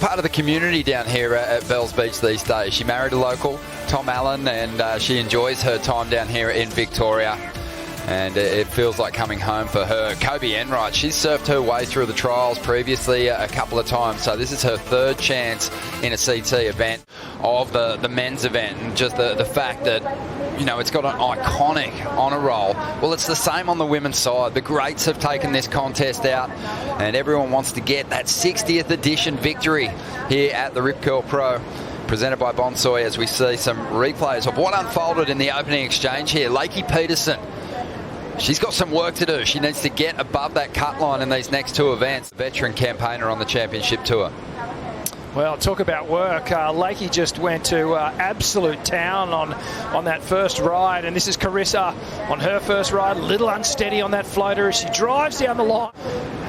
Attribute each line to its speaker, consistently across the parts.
Speaker 1: part of the community down here at Bells Beach these days. She married a local, Tom Allen, and she enjoys her time down here in Victoria. And it feels like coming home for her. Kobie Enright, she's surfed her way through the trials previously a couple of times, so this is her third chance in a CT event of the men's event. And just the fact that, you know, it's got an iconic honour roll. Well, it's the same on the women's side. The greats have taken this contest out, and everyone wants to get that 60th edition victory here at the Rip Curl Pro, presented by Bonsoy, as we see some replays of what unfolded in the opening exchange here. Lakey Peterson, she's got some work to do. She needs to get above that cut line in these next two events. Veteran campaigner on the championship tour.
Speaker 2: Well, talk about work. Lakey just went to absolute town on that first ride, and this is Carissa on her first ride. A little unsteady on that floater as she drives down the line.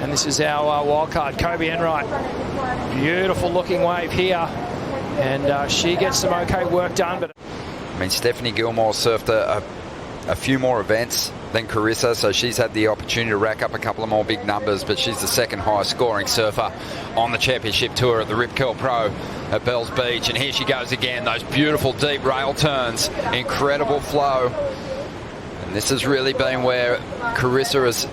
Speaker 2: And this is our wild card, Kobie Enright. Beautiful looking wave here, and she gets some okay work done. But
Speaker 1: I mean, Stephanie Gilmore surfed a few more events than Carissa, so she's had the opportunity to rack up a couple of more big numbers, but she's the second highest scoring surfer on the championship tour at the Rip Curl Pro at Bells Beach. And here she goes again, those beautiful deep rail turns, incredible flow. And this has really been where Carissa has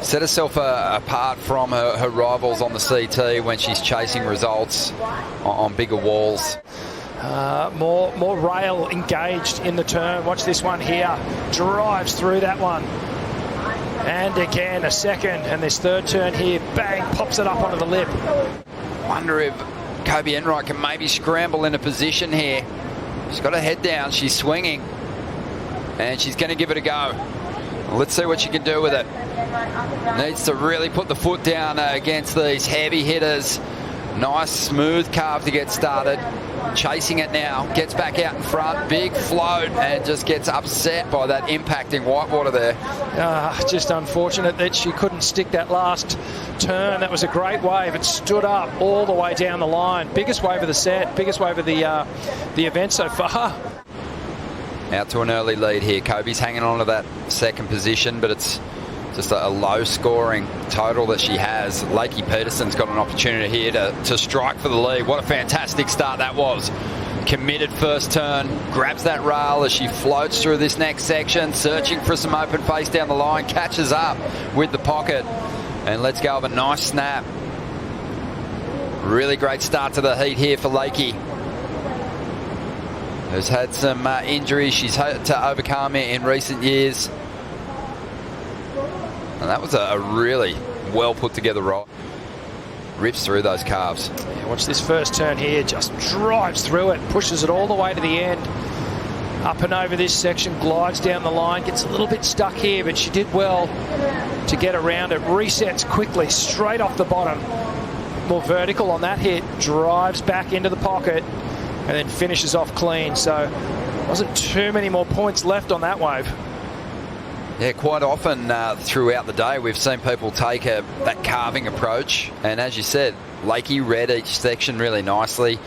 Speaker 1: set herself apart from her rivals on the CT when she's chasing results on bigger walls.
Speaker 2: More rail engaged in the turn. Watch this one here. Drives through that one. And again, a second. And this third turn here, bang, pops it up onto the lip.
Speaker 1: Wonder if Kobie Enright can maybe scramble into position here. She's got her head down. She's swinging. And she's going to give it a go. Let's see what she can do with it. Needs to really put the foot down against these heavy hitters. Nice smooth carve to get started. Chasing it now, gets back out in front, big float, and just gets upset by that impacting whitewater there.
Speaker 2: Just unfortunate that she couldn't stick that last turn. That was a great wave. It stood up all the way down the line. Biggest wave of the set, biggest wave of the event so far.
Speaker 1: Out to an early lead here. Kobie's hanging on to that second position, but it's just a low scoring total that she has. Lakey Peterson's got an opportunity here to strike for the lead. What a fantastic start that was. Committed first turn, grabs that rail as she floats through this next section, searching for some open face down the line, catches up with the pocket, and lets go of a nice snap. Really great start to the heat here for Lakey, who's had some injuries she's had to overcome in recent years. And that was a really well put together ride. Rips through those calves.
Speaker 2: Yeah, watch this first turn here, just drives through it, pushes it all the way to the end. Up and over this section, glides down the line, gets a little bit stuck here, but she did well to get around it. Resets quickly, straight off the bottom. More vertical on that hit, drives back into the pocket, and then finishes off clean. So wasn't too many more points left on that wave.
Speaker 1: Yeah, quite often throughout the day we've seen people take that carving approach, and as you said, Lakey read each section really nicely.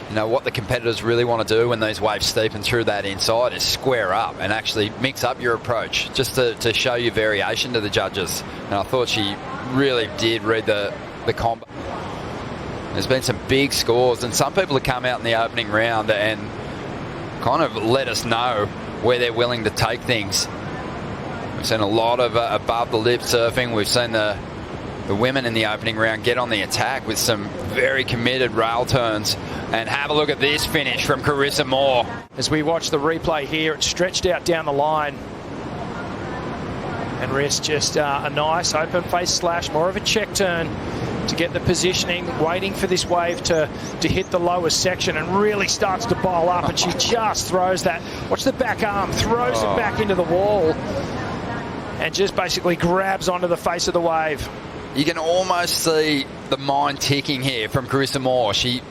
Speaker 1: You know, what the competitors really want to do when these waves steepen through that inside is square up and actually mix up your approach, just to show you variation to the judges. And I thought she really did read the combo. There's been some big scores, and some people have come out in the opening round and kind of let us know where they're willing to take things. We've seen a lot of above the lip surfing. We've seen the women in the opening round get on the attack with some very committed rail turns. And have a look at this finish from Carissa Moore.
Speaker 2: As we watch the replay here, it's stretched out down the line. And wrist just a nice open face slash, more of a check turn to get the positioning, waiting for this wave to hit the lowest section, and really starts to bowl up, and she just throws that. Watch the back arm, throws it back into the wall, and just basically grabs onto the face of the wave.
Speaker 1: You can almost see the mind ticking here from Carissa Moore. She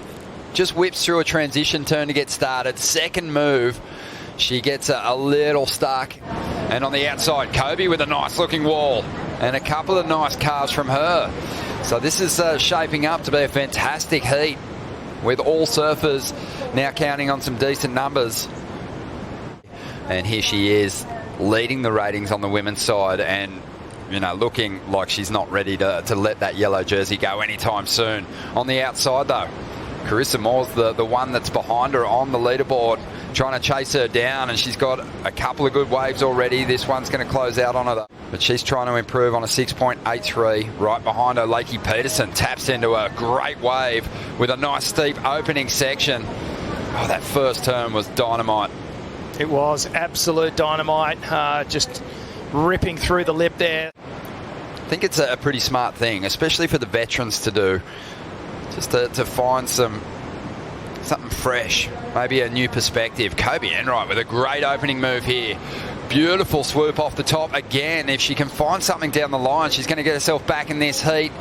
Speaker 1: just whips through a transition turn to get started. Second move, she gets a little stuck. And on the outside, Kobie with a nice looking wall and a couple of nice carves from her. So this is shaping up to be a fantastic heat, with all surfers now counting on some decent numbers. And here she is, leading the ratings on the women's side, and looking like she's not ready to let that yellow jersey go anytime soon. On the outside, though, Carissa Moore's the one that's behind her on the leaderboard, trying to chase her down, and she's got a couple of good waves already. This one's going to close out on her, though. But she's trying to improve on a 6.83. Right behind her, Lakey Peterson taps into a great wave with a nice steep opening section. Oh, that first turn was dynamite.
Speaker 2: It was absolute dynamite, just ripping through the lip there.
Speaker 1: I think it's a pretty smart thing, especially for the veterans to do, just to find something fresh, maybe a new perspective. Kobie Enright with a great opening move here. Beautiful swoop off the top again. If she can find something down the line, she's going to get herself back in this heat.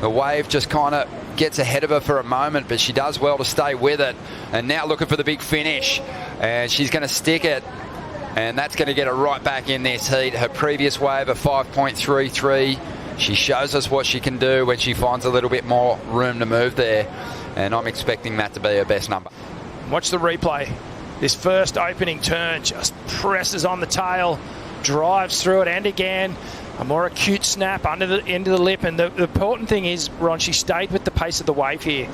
Speaker 1: The wave just kind of gets ahead of her for a moment, but she does well to stay with it. And now looking for the big finish, and she's going to stick it, and that's going to get her right back in this heat. Her previous wave of 5.33. She shows us what she can do when she finds a little bit more room to move there, and I'm expecting that to be her best number.
Speaker 2: Watch the replay. This first opening turn just presses on the tail, drives through it, and again a more acute snap under the end of the lip. And the important thing is, Ron, she stayed with the pace of the wave here,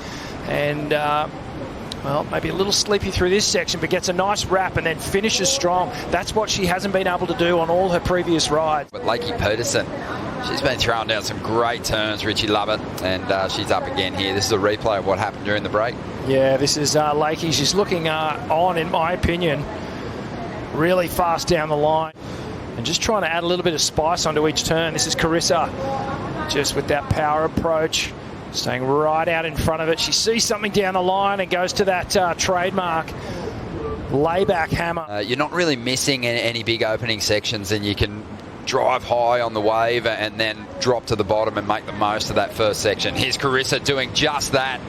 Speaker 2: and well, maybe a little sleepy through this section, but gets a nice wrap and then finishes strong. That's what she hasn't been able to do on all her previous rides.
Speaker 1: But Lakey Peterson, she's been throwing down some great turns, Richie, love it, and she's up again here. This is a replay of what happened during the break.
Speaker 2: Yeah, this is Lakey. She's looking on, in my opinion, really fast down the line and just trying to add a little bit of spice onto each turn. This is Carissa, just with that power approach, staying right out in front of it. She sees something down the line and goes to that trademark layback hammer.
Speaker 1: You're not really missing any big opening sections, and you can drive high on the wave and then drop to the bottom and make the most of that first section. Here's Carissa doing just that.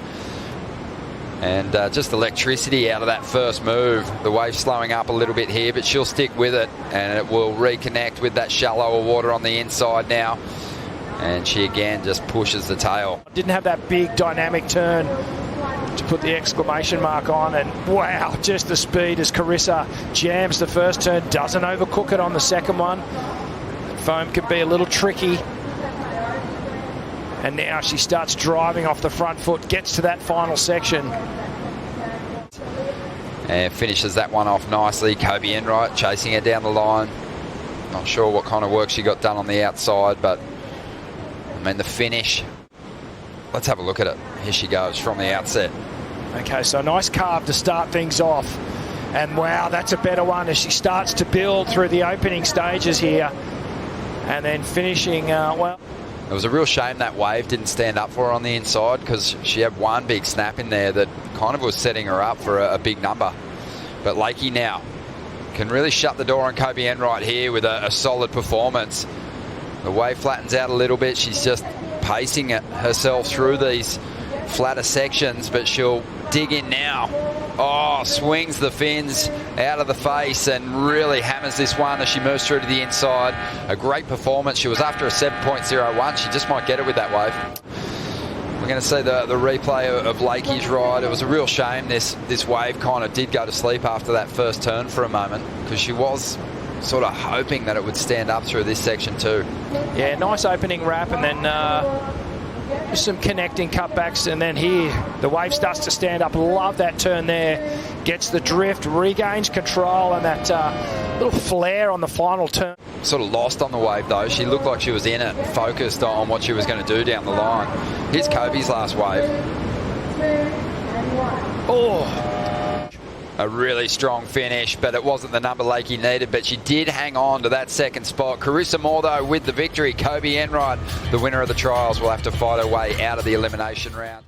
Speaker 1: And just electricity out of that first move. The wave slowing up a little bit here, but she'll stick with it, and it will reconnect with that shallower water on the inside now. And she again just pushes the tail.
Speaker 2: Didn't have that big dynamic turn to put the exclamation mark on, and wow, just the speed as Carissa jams the first turn, doesn't overcook it on the second one. Foam can be a little tricky. And now she starts driving off the front foot, gets to that final section.
Speaker 1: And finishes that one off nicely. Kobie Enright chasing her down the line. Not sure what kind of work she got done on the outside, but I mean the finish. Let's have a look at it. Here she goes from the outset.
Speaker 2: Okay, so nice carve to start things off. And wow, that's a better one as she starts to build through the opening stages here. And then finishing, well.
Speaker 1: It was a real shame that wave didn't stand up for her on the inside, because she had one big snap in there that kind of was setting her up for a big number. But Lakey now can really shut the door on Kobie Enright here with a solid performance. The wave flattens out a little bit. She's just pacing it herself through these flatter sections, but she'll dig in now. Oh, swings the fins out of the face and really hammers this one as she moves through to the inside. A great performance. She was after a 7.01. She just might get it with that wave. We're going to see the replay of Lakey's ride. It was a real shame this wave kind of did go to sleep after that first turn for a moment, because she was sort of hoping that it would stand up through this section too.
Speaker 2: Yeah, nice opening wrap, and then just some connecting cutbacks, and then here the wave starts to stand up. Love that turn there. Gets the drift, regains control, and that little flare on the final turn.
Speaker 1: Sort of lost on the wave though. She looked like she was in it, focused on what she was going to do down the line. Here's Kobie's last wave. Oh, a really strong finish, but it wasn't the number Lakey needed, but she did hang on to that second spot. Carissa Moore, though, with the victory. Kobie Enright, the winner of the trials, will have to fight her way out of the elimination round.